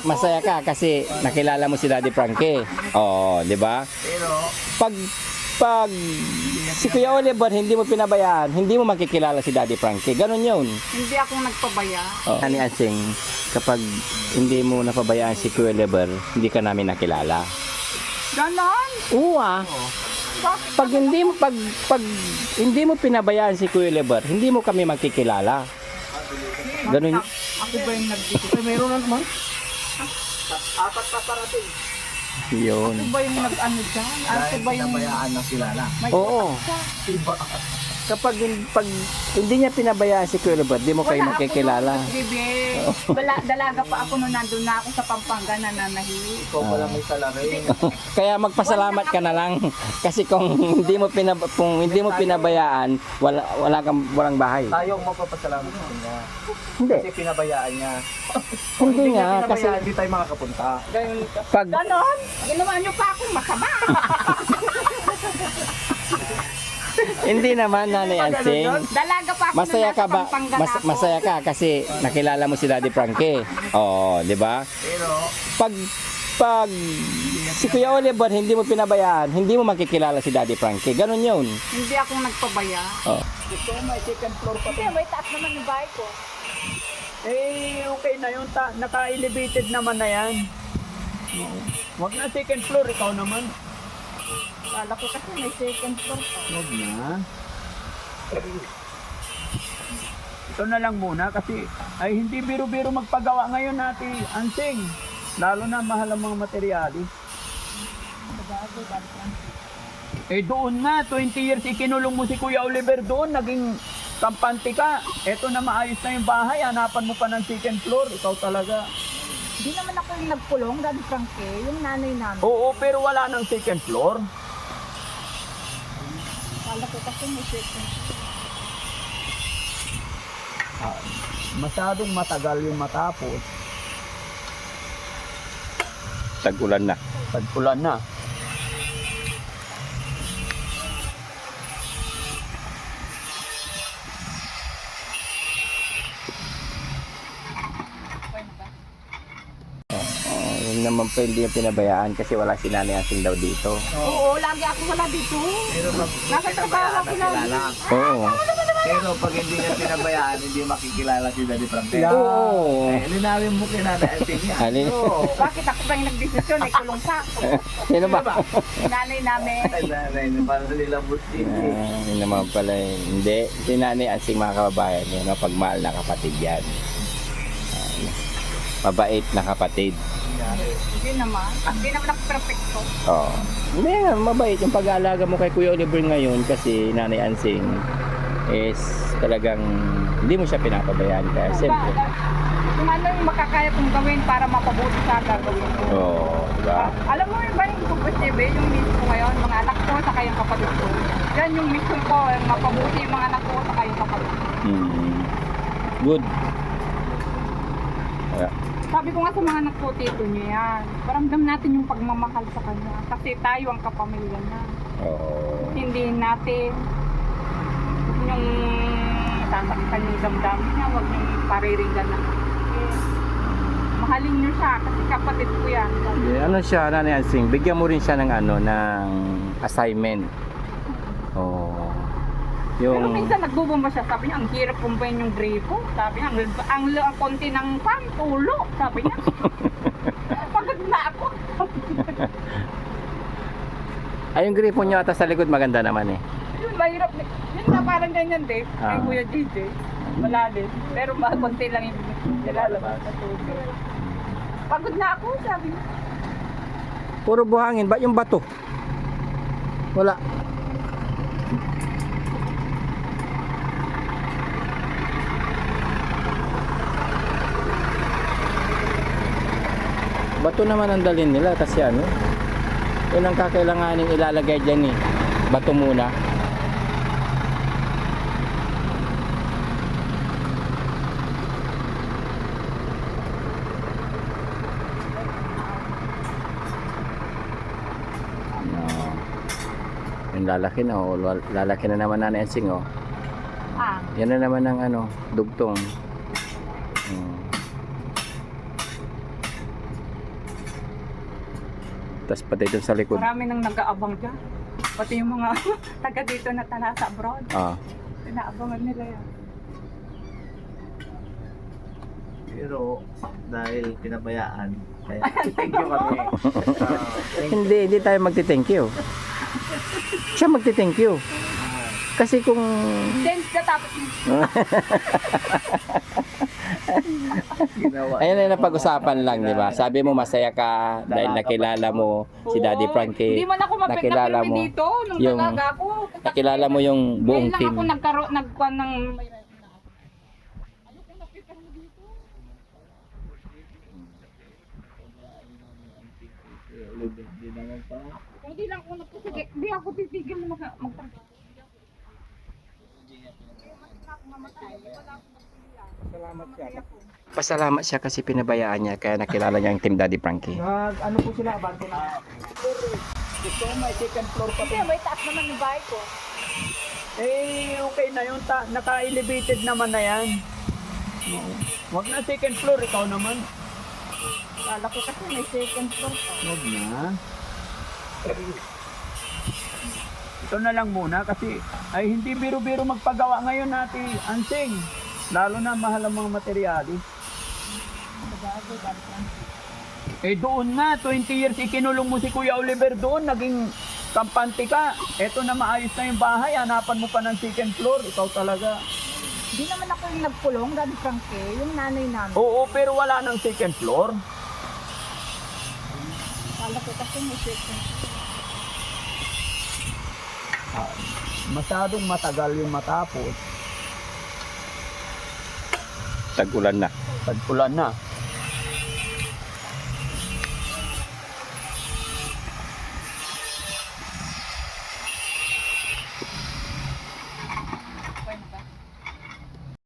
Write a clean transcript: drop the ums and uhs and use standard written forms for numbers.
Masaya ka kasi nakilala mo si Daddy Frankie. Oo, di ba? Pero, Pag si Kuya Oliver hindi mo pinabayaan, hindi mo makikilala si Daddy Frankie. Ganon yun. Hindi ako nagpabaya. Oh. Ani Ansing, kapag hindi mo napabayaan si Kuya Oliver, hindi ka namin nakilala. Ganon? Oo ah. Bakit? Pag hindi mo pinabayaan si Kuya Oliver, hindi mo kami makikilala. Ganun. Ako ba yung nagdito? Ay, mayroon na naman. apat pa parating. Yun. Ako ba yung nag-ano dyan? Ako Dahil ba yung... pinabayaan ng kilala. May Oo. kapatid ka? Kapag pag hindi niya pinabayaan si Kuya Oliver, hindi mo kayo makikilala. Wala ako nung dalaga pa ako nung nandun na ako sa Pampanga na nanahi. Ikaw pala may salary. Kaya magpasalamat ka na lang kasi kung hindi mo pinabayaan, walang bahay. Tayo ang mapapasalamat sa kanya. Hindi. Kasi pinabayaan niya. Hindi Hindi nga niya kasi pinabayaan, hindi tayo makakapunta. pag Ganon? Ginawa niyo pa akong masama. hindi naman Nanay Ansing. Dalaga pa ako Masaya nung ka nasa ba? Pampanga na ako. Masaya ka kasi nakilala mo si Daddy Frankie. Oo, di ba? Pero, Pag si Kuya Oliver hindi mo pinabayaan, hindi mo makikilala si Daddy Frankie. Ganon yun. Hindi ako nagpabaya. Oh. ito may second floor pa. Hindi, may taas naman yung bahay ko. Eh, okay na yun. Naka-elevated naman na yan. Huwag na second floor, ikaw naman. Kala ko kasi may second floor pa. Huwag na. Ito na lang muna kasi ay hindi biro-biro magpagawa ngayon natin, Ansing. Lalo na mahal ang mga materyales. Eh doon nga, 20 years ikinulong mo si Kuya Oliver doon, naging kampante ka. Eto na maayos na yung bahay, hanapan mo pa ng second floor, ikaw talaga. Hindi naman ako yung nagpulong, Daddy Frankie, yung nanay namin. Oo, pero wala ng second floor. Kala ko kasi may second floor. Masyadong matagal yung matapos. Tag-ulan na. Tag-ulan na. Yun naman pa hindi yung pinabayaan kasi wala si Nanay Ansing daw dito. Oo, lagi ako wala dito. Pero pag Nasa trabaho ako lagi. Oo. Pero pag hindi niya pinabayaan, hindi makikilala si Daddy Frankie. Oo. Eh, linawin mo kay Nanay Ansing niya. Alin? Oo. Bakit ako ba yung nagdesisyon? Ay kulong pa ako. Sino ba? Yung nanay namin. Ay, nanay, parang nilambot din. Yun naman pala hindi. Si Nanay Ansing mga kababayan, yun, mapagmahal na kapatid yan. Mabait na kapatid. Hindi naman. Hindi naman ako perfecto. Oo. Hindi nga, mabait yung pag-aalaga mo kay Kuya Oliver ngayon kasi Nanay Ansing is talagang hindi mo siya pinapabayaan kaya siyempre. Kung ano yung makakaya kong gawin para mapabuti sa gagawin ko. Oo, diba? Alam mo yung ba yung kumpasibe, yung mission ko ngayon, mga anak ko, saka yung kapatid ko. Yan yung mission ko, yung mapabuti yung mga anak ko, saka yung kapatid ko. Good. Kaya, Sabi ko nga sa mga anak ko, tito niyo yan. Paramdam natin yung pagmamahal sa kanya. Kasi tayo ang kapamilya niya. oo. Hindi natin yung sasaktan yung damdamin niya, huwag yung paririgan na. Eh, mahalin niyo siya kasi kapatid ko yan. Ano siya, Nanay Ansing, bigyan mo rin siya ng ano, ng assignment. Oo. Pero Yung minsan nagbubomba siya, sabi niya, ang hirap bumbayin yung gripo. Sabi niya, ang konti ng pan, tulo. Sabi niya, pagod na ako. ay yung gripo niyo ata sa likod maganda naman eh. Yun, mahirap. Yun na parang ganyan din, kay Kuya DJ. Malalim. Pero konti lang yung nilalabas sa tubig. Pagod na ako, sabi niya. Puro buhangin, ba yung bato? Wala. Bato naman ang dalhin nila kasi ano, yun ang kakailanganin ilalagay dyan eh. Bato muna. Yung lalaki na oh, lalaki na naman Nanay Ansing oh. Yan na naman ang ano, dugtong. Tapos pati dun sa likod. Marami nang nag-aabang dyan. Pati yung mga taga dito na tala sa abroad. Ah. Inaabangan nila yan. Pero dahil pinabayaan, kaya thank you kami. Hindi tayo magti-thank you. Siya magti-thank you. Kasi kung Then, katapos Ginawa. ayun na napag-usapan lang, di ba? Sabi mo masaya ka dahil nakilala mo si Daddy Frankie. Hindi man ako Nakilala mo dito nung yung- dalaga ako. Nakilala mo yung buong Ngayon lang team. ako nagkuhan ng... Kung di lang ako nagpusigit, di ako titigil na magtrabaho. Pasalamat siya kasi pinabayaan niya kaya nakilala niya ang team Daddy Frankie. Ano po sila, abante na. Gusto ko may second floor pa. Kasi may taas naman yung bahay ko. Eh, okay na yun. Naka-elevated naman na yan. Huwag na second floor, ikaw naman. Kala ko kasi may second floor pa. Huwag na. Ito na lang muna kasi ay hindi biro-biro magpagawa ngayon natin, Ansing. Lalo na mahal ang mga materyales. Eh doon nga, 20 years ikinulong mo si Kuya Oliver doon, naging kampante ka. Eto na maayos na yung bahay, hanapan mo pa ng second floor, ikaw talaga. Hindi naman ako yung nagpulong, Daddy Frankie, yung nanay namin. Oo, pero wala ng second floor. Kala ko kasi may second floor. Masyadong matagal yung matapos. Tag-ulan na. Pag-ulan na.